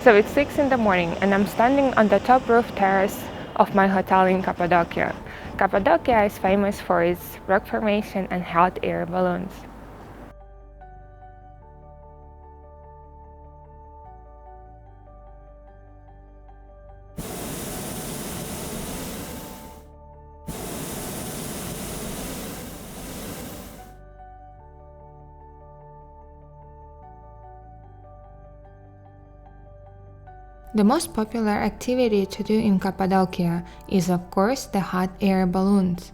So it's 6 in the morning and I'm standing on the top roof terrace of my hotel in Cappadocia. Cappadocia is famous for its rock formation and hot air balloons. The most popular activity to do in Cappadocia is of course the hot air balloons.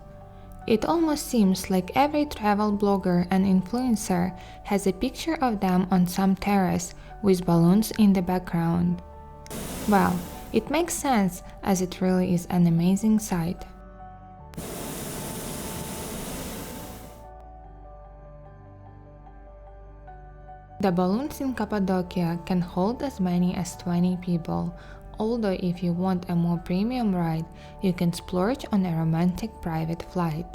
It almost seems like every travel blogger and influencer has a picture of them on some terrace with balloons in the background. Well, it makes sense as it really is an amazing sight. The balloons in Cappadocia can hold as many as 20 people, although if you want a more premium ride, you can splurge on a romantic private flight.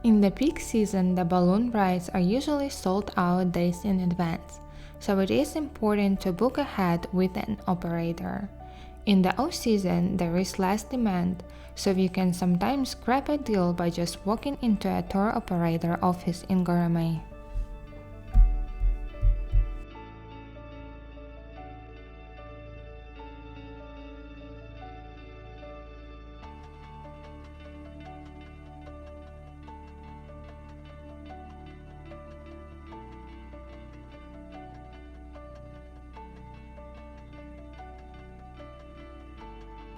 In the peak season, the balloon rides are usually sold out days in advance, so it is important to book ahead with an operator. In the off-season, there is less demand, so you can sometimes grab a deal by just walking into a tour operator office in Goreme.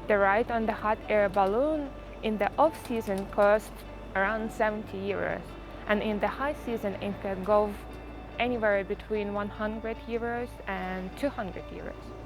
The ride on the hot air balloon in the off-season costs around 70 euros, and in the high season it can go anywhere between 100 euros and 200 euros.